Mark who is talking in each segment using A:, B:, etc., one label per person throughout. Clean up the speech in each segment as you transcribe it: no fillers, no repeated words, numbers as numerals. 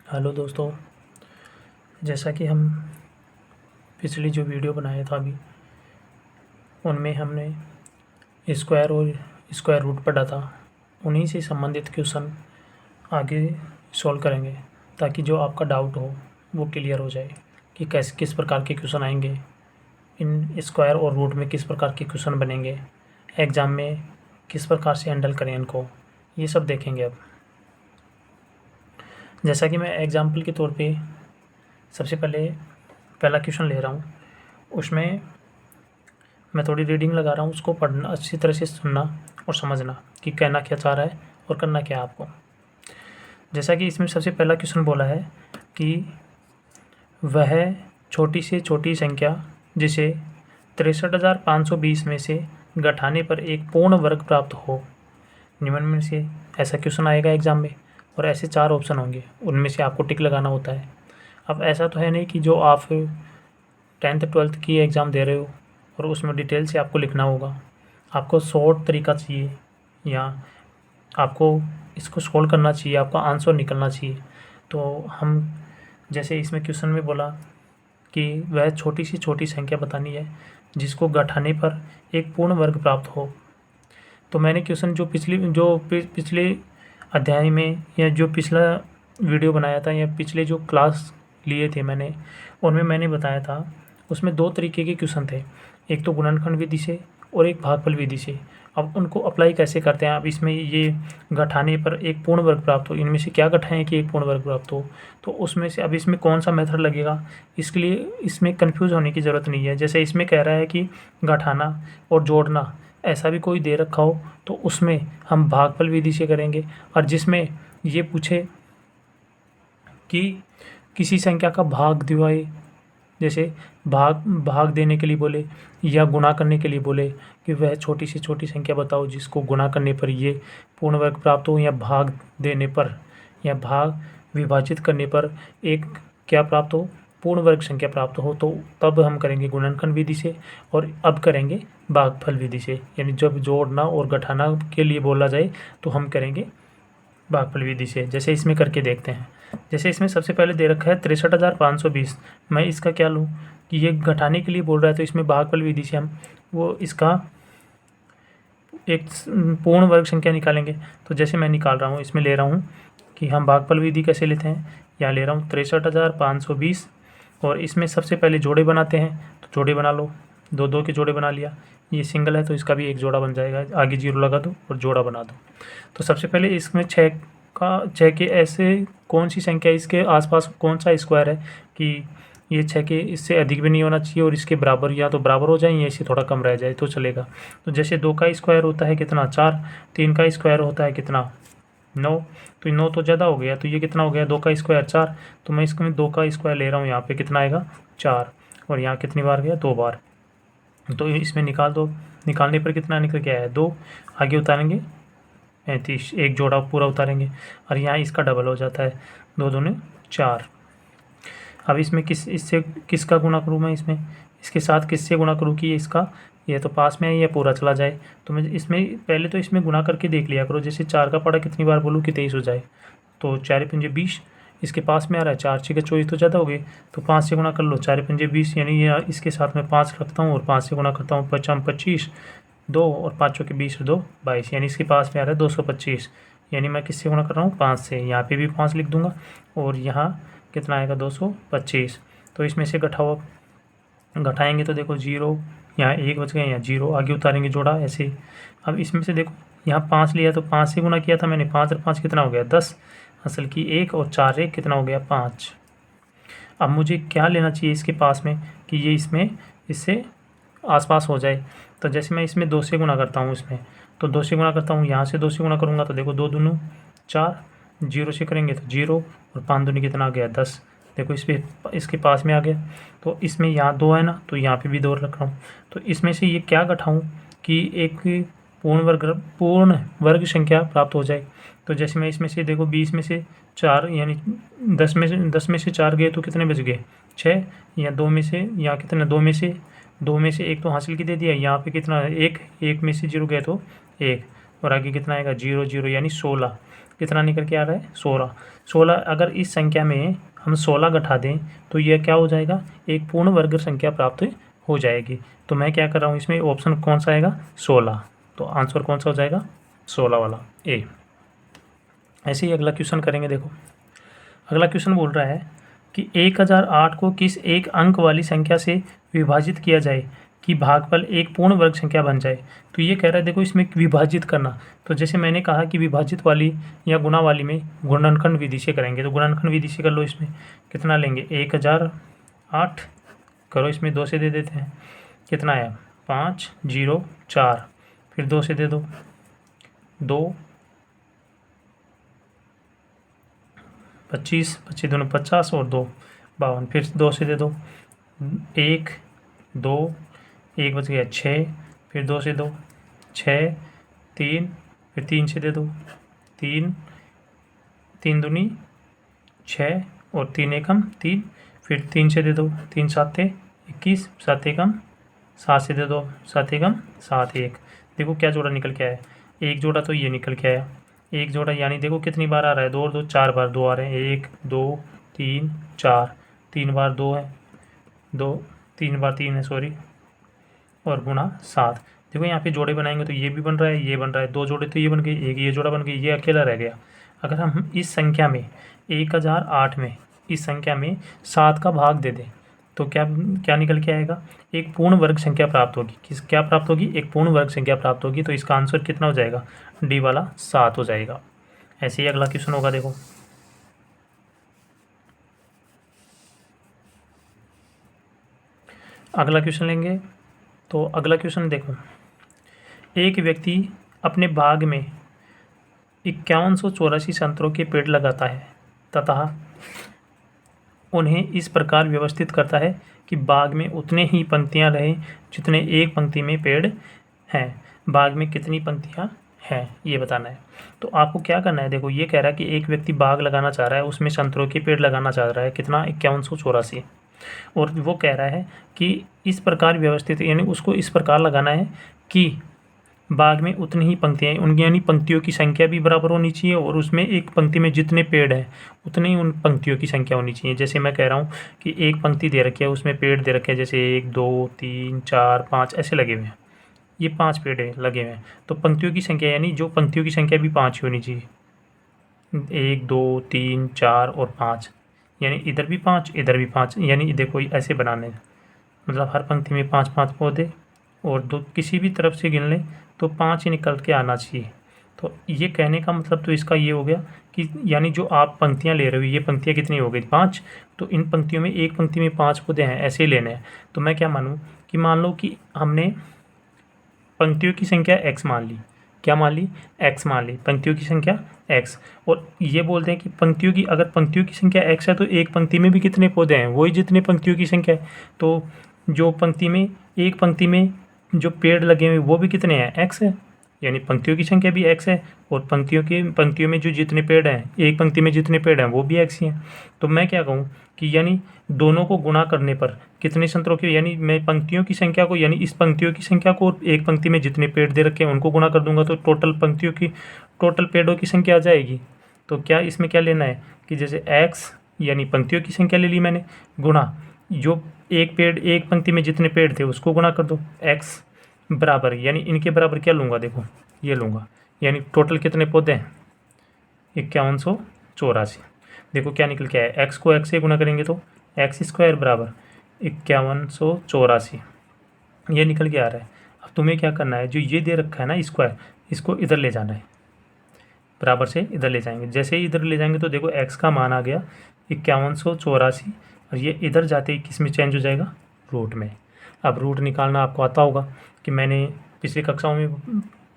A: Hello दोस्तों, जैसा कि हम पिछली जो वीडियो बनाया था अभी, उनमें हमने स्क्वायर और स्क्वायर रूट पढ़ा था। उन्हीं से संबंधित क्वेश्चन आगे सॉल्व करेंगे ताकि जो आपका डाउट हो वो क्लियर हो जाए कि किस प्रकार के क्वेश्चन आएंगे, इन स्क्वायर और रूट में किस प्रकार के क्वेश्चन बनेंगे, एग्ज़ाम में किस प्रकार से हैंडल करें इनको, ये सब देखेंगे अब। जैसा कि मैं एग्ज़ाम्पल के तौर पे सबसे पहले पहला क्वेश्चन ले रहा हूँ, उसमें मैं थोड़ी रीडिंग लगा रहा हूँ, उसको पढ़ना, अच्छी तरह से सुनना और समझना कि कहना क्या चाह रहा है और करना क्या है आपको। जैसा कि इसमें सबसे पहला क्वेश्चन बोला है कि वह छोटी से छोटी संख्या जिसे 63,520 में से घटाने पर एक पूर्ण वर्ग प्राप्त हो, निम्न में से ऐसा क्वेश्चन आएगा एग्ज़ाम में और ऐसे 4 ऑप्शन होंगे, उनमें से आपको टिक लगाना होता है। अब ऐसा तो है नहीं कि जो आप 10th 12th की एग्ज़ाम दे रहे हो और उसमें डिटेल से आपको लिखना होगा। आपको शॉर्ट तरीका चाहिए या आपको इसको सॉल्व करना चाहिए, आपका आंसर निकलना चाहिए। तो हम जैसे इसमें क्वेश्चन में बोला कि वह छोटी सी छोटी संख्या बतानी है जिसको घटाने पर एक पूर्ण वर्ग प्राप्त हो। तो मैंने क्वेश्चन जो पिछले अध्याय में या जो पिछला वीडियो बनाया था या पिछले जो क्लास लिए थे मैंने, उनमें मैंने बताया था, उसमें 2 तरीके के क्वेश्चन थे, एक तो गुणनखंड विधि से और एक भागफल विधि से। अब उनको अप्लाई कैसे करते हैं, अब इसमें ये घटाने पर एक पूर्ण वर्ग प्राप्त हो, इनमें से क्या घटाएं कि एक पूर्ण वर्ग प्राप्त हो, तो उसमें से अब इसमें कौन सा मेथड लगेगा, इसके लिए इसमें कन्फ्यूज़ होने की ज़रूरत नहीं है। जैसे इसमें कह रहा है कि घटाना और जोड़ना ऐसा भी कोई दे रखा हो तो उसमें हम भागफल विधि से करेंगे, और जिसमें ये पूछे कि किसी संख्या का भाग दिवाए, जैसे भाग देने के लिए बोले या गुणा करने के लिए बोले कि वह छोटी से छोटी संख्या बताओ जिसको गुणा करने पर ये पूर्ण वर्ग प्राप्त हो, या भाग देने पर या भाग विभाजित करने पर एक क्या प्राप्त हो, पूर्ण वर्ग संख्या प्राप्त हो, तो तब हम करेंगे गुणनखंड विधि से और अब करेंगे भागफल विधि से। यानी जब जोड़ना और घटाना के लिए बोला जाए तो हम करेंगे भागफल विधि से। जैसे इसमें करके देखते हैं। जैसे इसमें सबसे पहले दे रखा है 63,520, मैं इसका क्या लूँ कि ये घटाने के लिए बोल रहा है तो इसमें भागफल विधि से हम वो इसका एक पूर्ण वर्ग संख्या निकालेंगे। तो जैसे मैं निकाल रहा हूँ, इसमें ले रहा हूँ कि हम भागफल विधि कैसे लेते हैं, यहाँ ले रहा हूँ 63,520 और इसमें सबसे पहले जोड़े बनाते हैं, तो जोड़े बना लो, 2 के जोड़े बना लिया, ये सिंगल है तो इसका भी एक जोड़ा बन जाएगा, आगे 0 लगा दो और जोड़ा बना दो। तो सबसे पहले इसमें 6 के ऐसे कौन सी संख्या इसके आसपास कौन सा स्क्वायर है कि ये 6 के इससे अधिक भी नहीं होना चाहिए और इसके बराबर, या तो बराबर हो जाए या इससे थोड़ा कम रह जाए तो चलेगा। तो जैसे 2 का स्क्वायर होता है कितना, 4, 3 का स्क्वायर होता है कितना, 9, तो 9 तो ज़्यादा हो गया, तो ये कितना हो गया, 2 का स्क्वायर 4, तो मैं इसमें 2 का स्क्वायर ले रहा हूँ, यहाँ पे कितना आएगा 4, और यहाँ कितनी बार गया 2 बार, तो इसमें निकाल दो, निकालने पर कितना निकल के आया 2, आगे उतारेंगे 35, एक जोड़ा पूरा उतारेंगे और यहाँ इसका डबल हो जाता है, 2 दूने 4। अब इसमें इससे किसका गुणा करूँ मैं, इसमें इसके साथ किससे गुणा करूँ कि इसका ये तो पास में है, ये पूरा चला जाए, तो मैं इसमें पहले तो इसमें गुणा करके देख लिया करो। जैसे 4 का पड़ा कितनी बार बोलूँ कि 23 हो जाए, तो 4 पंजे 20, इसके पास में आ रहा है 4 6 24 तो ज़्यादा हो गए, तो 5 से गुणा कर लो, 4 पंजे 20, यानी ये इसके साथ में 5 रखता हूँ और 5 से गुणा करता हूँ, 5 25, 2 और 5 के 20 2 22, यानी इसके पास में आ रहा है 225, यानी मैं किससे गुणा कर रहा हूँ 5 से, यहाँ पे भी 5 लिख दूंगा और यहाँ कितना आएगा 225। तो इसमें से घटाएंगे तो देखो 0, यहाँ 1 बच गया, यहाँ 0, आगे उतारेंगे जोड़ा ऐसे। अब इसमें से देखो यहाँ 5 लिया तो 5 से गुणा किया था मैंने, 5 और 5 कितना हो गया 10, असल की 1 और 4 1 कितना हो गया 5। अब मुझे क्या लेना चाहिए इसके पास में कि ये इसमें इससे आसपास हो जाए, तो जैसे मैं इसमें 2 से गुणा करता हूँ, इसमें तो 2 से गुणा करता हूँ, यहाँ से 2 से गुणा करूँगा तो देखो 2 दूनू 4, 0 से करेंगे तो 0 और 5 दूनी कितना आ गया 10, देखो इसके पास में आ गया। तो इसमें यहाँ 2 है ना, तो यहाँ पे भी 2 रख रहा हूँ, तो इसमें से ये क्या घटाऊँ कि एक पूर्ण वर्ग संख्या प्राप्त हो जाए। तो जैसे मैं इसमें से देखो 20 में से 4 यानी 10 में से 4 गए तो कितने बच गए 6, या 2 में से, यहाँ कितने 2 में से 1 तो हासिल की दे दिया, यहाँ पे कितना 1 में से 0 गए तो 1, और आगे कितना आएगा 0 0 यानी 16, कितना निकल के आ रहा है 16। 16 अगर इस संख्या में हम 16 घटा दें तो यह क्या हो जाएगा, एक पूर्ण वर्ग संख्या प्राप्त हो जाएगी। तो मैं क्या कर रहा हूँ, इसमें ऑप्शन कौन सा आएगा 16, तो आंसर कौन सा हो जाएगा 16 वाला ए। ऐसे ही अगला क्वेश्चन करेंगे। देखो अगला क्वेश्चन बोल रहा है कि 1008 को किस एक अंक वाली संख्या से विभाजित किया जाए कि भागफल एक पूर्ण वर्ग संख्या बन जाए। तो ये कह रहा है देखो इसमें विभाजित करना, तो जैसे मैंने कहा कि विभाजित वाली या गुणा वाली में गुणनखंड विधि से करेंगे, तो गुणनखंड विधि से कर लो। इसमें कितना लेंगे 1008 करो, इसमें 2 से दे देते हैं, कितना आया 504, फिर 2 से दे दो 2 25 25 दोनों 50 और 2 52, फिर 2 से दे दो 1 2 1 बच गया 6, फिर 2 से दो 6 3, फिर 3 से दे दो 3 3 दूनी 6 और 3 एकम 3, फिर 3 से दे दो 3 7 21, 7 एकम 7 से दे दो 7 एकम 7 1। देखो क्या जोड़ा निकल के आया, एक जोड़ा तो ये निकल के आया, एक जोड़ा यानी देखो कितनी बार आ रहा है 2 और 2 4 बार 2 आ रहे हैं, 1 2 3 4, 3 बार 2 है 2, 3 बार 3 है सॉरी, और गुणा 7। देखो यहाँ पे जोड़े बनाएंगे तो ये भी बन रहा है, ये बन रहा है, 2 जोड़े तो ये बन गए, एक ये जोड़ा बन गया, ये अकेला रह गया। अगर हम इस संख्या में 1008 में इस संख्या में 7 का भाग दे दें तो क्या क्या निकल के आएगा, एक पूर्ण वर्ग संख्या प्राप्त होगी। किस क्या प्राप्त होगी, एक पूर्ण वर्ग संख्या प्राप्त होगी। तो इसका आंसर कितना हो जाएगा, डी वाला 7 हो जाएगा। ऐसे ही अगला क्वेश्चन होगा। देखो अगला क्वेश्चन लेंगे, तो अगला क्वेश्चन देखो, एक व्यक्ति अपने बाग में 5184 संतरों के पेड़ लगाता है तथा उन्हें इस प्रकार व्यवस्थित करता है कि बाग में उतने ही पंक्तियां रहें जितने एक पंक्ति में पेड़ हैं। बाग में कितनी पंक्तियां हैं ये बताना है। तो आपको क्या करना है, देखो ये कह रहा है कि एक व्यक्ति बाग लगाना चाह रहा है, उसमें संतरों के पेड़ लगाना चाह रहा है, कितना 5184, और वो कह रहा है कि इस प्रकार व्यवस्थित, यानी उसको इस प्रकार लगाना है कि बाग में उतनी ही पंक्तियाँ, उनकी यानी पंक्तियों की संख्या भी बराबर होनी चाहिए और उसमें एक पंक्ति में जितने पेड़ हैं उतनी ही उन पंक्तियों की संख्या होनी चाहिए। जैसे मैं कह रहा हूँ कि एक पंक्ति दे रखी है, उसमें पेड़ दे रखे हैं, जैसे 1 2 3 4 5 ऐसे लगे हुए हैं, ये 5 पेड़ लगे हुए हैं, तो पंक्तियों की संख्या यानी जो पंक्तियों की संख्या भी 5 ही होनी चाहिए, 1 2 3 4 और 5, यानी इधर भी 5 इधर भी 5, यानी देखो ऐसे बनाने, मतलब हर पंक्ति में 5 5 पौधे और दो किसी भी तरफ से गिन लें तो 5 ही निकल के आना चाहिए। तो ये कहने का मतलब तो इसका ये हो गया कि यानी जो आप पंक्तियाँ ले रहे हो, ये पंक्तियाँ कितनी हो गई 5, तो इन पंक्तियों में एक पंक्ति में 5 पौधे हैं, ऐसे ही लेने हैं। तो मैं क्या मानूँ कि मान लो कि हमने पंक्तियों की संख्या x मान ली, क्या मान ली x मान ली, पंक्तियों की संख्या x, और ये बोलते हैं कि पंक्तियों की, अगर पंक्तियों की संख्या x है तो एक पंक्ति में भी कितने पौधे हैं, वही जितने पंक्तियों की संख्या है। तो जो पंक्ति में, एक पंक्ति में जो पेड़ लगे हुए वो भी कितने हैं x है, यानी पंक्तियों की संख्या भी x है, और पंक्तियों में जो जितने पेड़ हैं, एक पंक्ति में जितने पेड़ हैं वो भी x ही हैं। तो मैं क्या कहूँ कि यानी दोनों को गुणा करने पर कितने संतरों की, यानी मैं पंक्तियों की संख्या को, यानी इस पंक्तियों की संख्या को एक पंक्ति में जितने पेड़ दे रखे हैं उनको गुणा कर दूंगा तो टोटल पेड़ों की संख्या आ जाएगी। तो क्या इसमें क्या लेना है कि जैसे x यानी पंक्तियों की संख्या ले ली मैंने, गुणा जो एक पंक्ति में जितने पेड़ थे उसको गुणा कर दो, x बराबर, यानी इनके बराबर क्या लूँगा, देखो ये लूँगा, यानी टोटल कितने पौधे हैं 5184। देखो क्या निकल के आया, x को x से गुणा करेंगे तो x² बराबर 5184, ये निकल के आ रहा है। अब तुम्हें क्या करना है, जो ये दे रखा है ना स्क्वायर, इसको इधर ले जाना है, बराबर से इधर ले जाएंगे। जैसे ही इधर ले जाएंगे तो देखो x का मान आ गया 5184, और ये इधर जाते ही किस में चेंज हो जाएगा, रूट में। अब रूट निकालना आपको आता होगा कि मैंने पिछली कक्षाओं में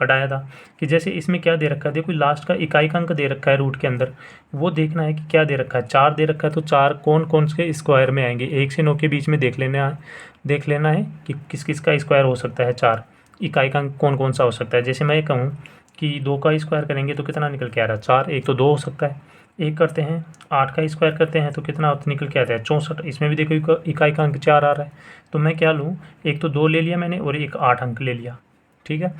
A: पढ़ाया था कि जैसे इसमें क्या दे रखा है, देखो लास्ट का इकाई का अंक दे रखा है रूट के अंदर, वो देखना है कि क्या दे रखा है, 4 दे रखा है, तो 4 कौन कौन से स्क्वायर में आएंगे, 1 से 9 के बीच में देख लेना है कि किस किस का स्क्वायर हो सकता है, 4 इकाई का अंक कौन कौन सा हो सकता है। जैसे मैं कहूँ कि 2 का स्क्वायर करेंगे तो कितना निकल के आ रहा है 4, एक तो 2 हो सकता है, एक करते हैं 8 का स्क्वायर करते हैं तो कितना निकल के आता है 64, इसमें भी देखो इकाई का अंक 4 आ रहा है। तो मैं क्या लूँ, एक तो 2 ले लिया मैंने और एक 8 अंक ले लिया, ठीक है।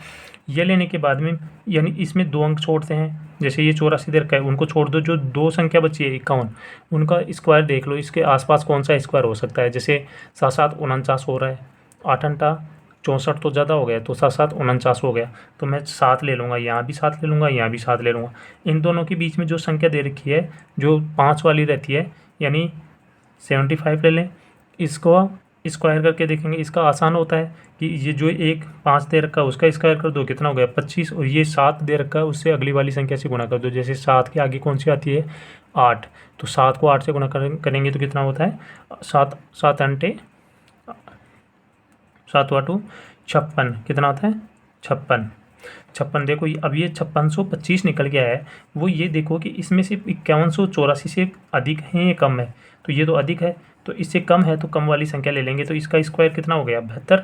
A: ये लेने के बाद में यानी इसमें 2 अंक छोड़ते हैं जैसे ये 84 दे रखा है, उनको छोड़ दो, जो दो संख्या बची है 51, उनका स्क्वायर देख लो, इसके आसपास कौन सा स्क्वायर हो सकता है। जैसे 7-7 49 हो रहा है, 8-8 64 तो ज़्यादा हो गया, तो 7-7 49 हो गया, तो मैं 7 ले लूँगा, यहाँ भी 7 ले लूँगा, यहाँ भी 7 ले लूँगा। इन दोनों के बीच में जो संख्या दे रखी है जो 5 वाली रहती है, यानी 75 ले लें। इसको स्क्वायर करके देखेंगे, इसका आसान होता है कि ये जो एक 5 दे रखा है उसका स्क्वायर कर दो, कितना हो गया 25, और ये 7 दे रखा है उससे अगली वाली संख्या से गुणा कर दो। जैसे 7 के आगे कौन सी आती है 8, तो 7 को 8 से गुणा करेंगे तो कितना होता है 7 7 अंटे 7 8 56, कितना होता है 56। देखो अब ये 5625 निकल के आया है। वो ये देखो कि इसमें से 5184 से अधिक है या कम है, तो ये तो अधिक है, तो इससे कम है तो कम वाली संख्या ले लेंगे। तो इसका स्क्वायर कितना हो गया 72।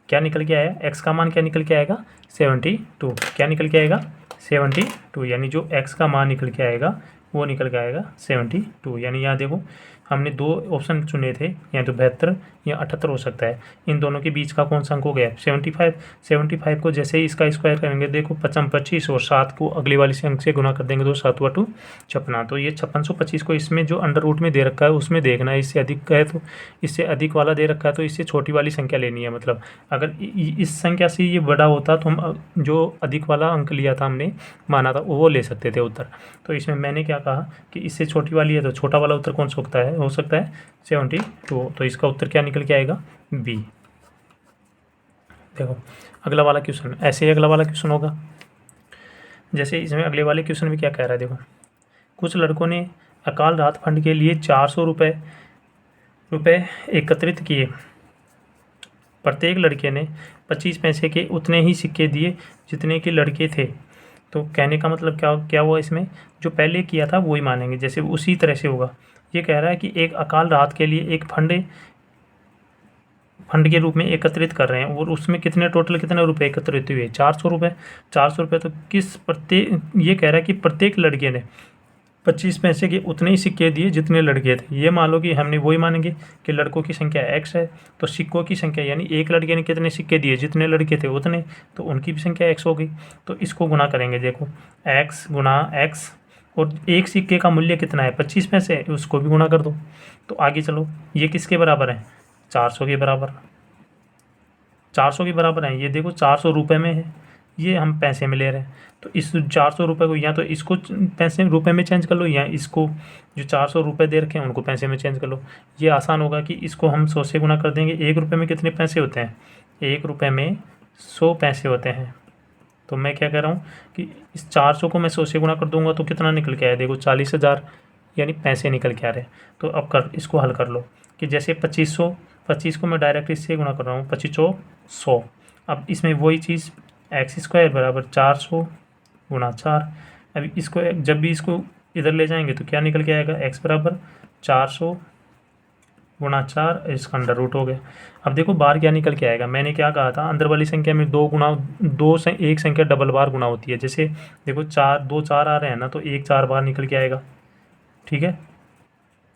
A: क्या निकल के आया, एक्स का मान क्या निकल के आएगा 72। क्या निकल के आएगा 72, यानी जो एक्स का मान निकल के आएगा वो निकल के आएगा 72। यानी यहाँ देखो हमने दो ऑप्शन चुने थे, या तो 72 या 78 हो सकता है। इन दोनों के बीच का कौन सा अंक हो गया 75। 75 को जैसे ही इसका स्क्वायर करेंगे, देखो 55 और 7 को अगली वाली से अंक से गुना कर देंगे तो 7 8 56। तो ये 5625 को इसमें जो अंडर रूट में दे रखा है उसमें देखना है, इससे अधिक है तो इससे अधिक वाला दे रखा है तो इससे छोटी वाली संख्या लेनी है। मतलब अगर इस संख्या से ये बड़ा होता तो हम जो अधिक वाला अंक लिया था हमने माना था वो ले सकते थे उत्तर। तो इसमें मैंने क्या कहा कि इससे छोटी वाली है तो छोटा वाला उत्तर कौन सा हो सकता है 72। तो इसका उत्तर क्या निकल के आएगा बी। देखो अगला वाला क्वेश्चन, ऐसे ही अगला वाला क्वेश्चन होगा। जैसे इसमें अगले वाले क्वेश्चन में क्या कह रहा है, देखो कुछ लड़कों ने अकाल राहत फंड के लिए 400 रुपये एकत्रित किए। प्रत्येक लड़के ने 25 पैसे के उतने ही सिक्के दिए जितने के लड़के थे। तो कहने का मतलब क्या हुआ, इसमें जो पहले किया था वही मानेंगे, जैसे उसी तरह से होगा। ये कह रहा है कि एक अकाल राहत के लिए एक फंड के रूप में एकत्रित कर रहे हैं, और उसमें कितने रुपए एकत्रित हुए 400 रुपये। 400 रुपये तो ये कह रहा है कि प्रत्येक लड़के ने 25 पैसे के उतने ही सिक्के दिए जितने लड़के थे। ये मान लो कि हमने वही मानेंगे कि लड़कों की संख्या x है, तो सिक्कों की संख्या यानी एक लड़के ने कितने सिक्के दिए जितने लड़के थे उतने, तो उनकी भी संख्या x हो गई। तो इसको गुना करेंगे, देखो x गुना x, और एक सिक्के का मूल्य कितना है 25 पैसे, उसको भी गुना कर दो। तो आगे चलो, ये किसके बराबर है 400 के बराबर, 400 के बराबर है। ये देखो 400 रुपये में है, ये हम पैसे में ले रहे हैं, तो इस 400 रुपये को या तो इसको पैसे रुपये में चेंज कर लो, या इसको जो 400 रुपये दे रखे हैं उनको पैसे में चेंज कर लो। ये आसान होगा कि इसको हम 100 से गुना कर देंगे। 1 रुपये में कितने पैसे होते हैं 1 रुपये में 100 पैसे होते हैं। तो मैं क्या कह रहा हूँ कि इस 400 को मैं 100 से गुना कर दूंगा तो कितना निकल के आया, देखो 40,000 यानी पैसे निकल के आ रहे हैं। तो अब इसको हल कर लो कि जैसे 25 को मैं डायरेक्ट इससे गुना कर रहा हूँ, 25 100। अब इसमें वही चीज़ एक्स स्क्वायर बराबर 400 गुना 4। अब इसको जब भी इसको इधर ले जाएंगे तो क्या निकल के आएगा एक्स बराबर 400 गुना 4, इसका अंडर रूट हो गया। अब देखो बाहर क्या निकल के आएगा, मैंने क्या कहा था अंदर वाली संख्या में एक संख्या डबल बार गुना होती है। जैसे देखो 4 आ रहे हैं ना, तो 1 4 बार निकल के आएगा, ठीक है।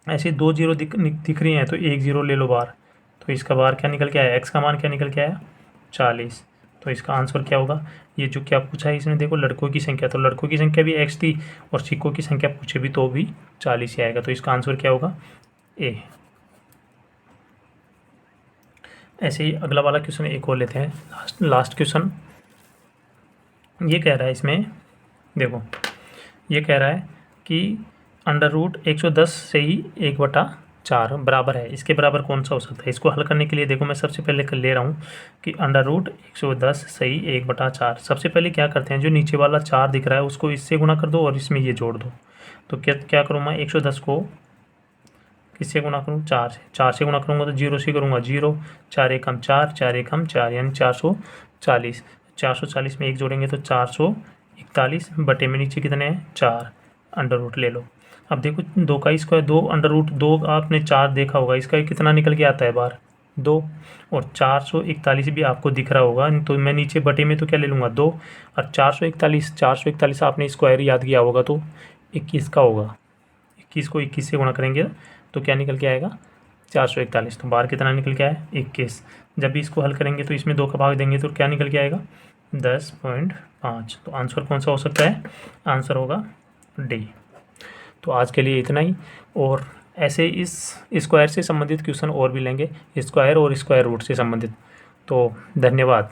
A: ऐसे 2 0 दिख रही हैं तो 1 0 ले लो बाहर, तो इसका बाहर क्या निकल के आया, एक्स का मान क्या निकल के आया 40। तो इसका आंसर क्या होगा, ये जो क्या पूछा है इसमें देखो लड़कों की संख्या, तो लड़कों की संख्या भी एक्स थी और सिक्कों की संख्या पूछे भी तो भी 40 ही आएगा। तो इसका आंसर क्या होगा ए। ऐसे ही अगला वाला क्वेश्चन एक और लेते हैं, लास्ट क्वेश्चन। ये कह रहा है इसमें देखो, ये कह रहा है कि अंडर रूट 110 से ही 1/4 बराबर है, इसके बराबर कौन सा हो सकता है। इसको हल करने के लिए देखो मैं सबसे पहले कर ले रहा हूँ कि अंडर रूट 110 सही 1/4। सबसे पहले क्या करते हैं, जो नीचे वाला 4 दिख रहा है उसको इससे गुना कर दो और इसमें ये जोड़ दो। तो क्या करूँ मैं 110 को किससे गुना करूँ 4 से गुना करूँगा तो 0 से करूँगा 0, 4 एकम 4, 4 एकम 4 यानी 440। 440 में 1 जोड़ेंगे तो 441 बटे में नीचे कितने हैं 4, अंडर रूट ले लो। अब देखो 2 का स्क्वायर 2 अंडर रूट 2 आपने 4 देखा होगा, इसका कितना निकल के आता है बाहर 2, और 441 भी आपको दिख रहा होगा। तो मैं नीचे बटे में तो क्या ले लूँगा 2, और 441 आपने स्क्वायर याद किया होगा तो 21 का होगा। 21 को 21 से गुणा करेंगे तो क्या निकल के आएगा 441। तो बाहर कितना निकल के आया 21। जब भी इसको हल करेंगे तो इसमें 2 का भाग देंगे तो क्या निकल के आएगा 10.5। तो आंसर कौन सा हो सकता है? आंसर होगा डी। तो आज के लिए इतना ही, और ऐसे इस स्क्वायर से संबंधित क्वेश्चन और भी लेंगे, स्क्वायर और स्क्वायर रूट से संबंधित। तो धन्यवाद।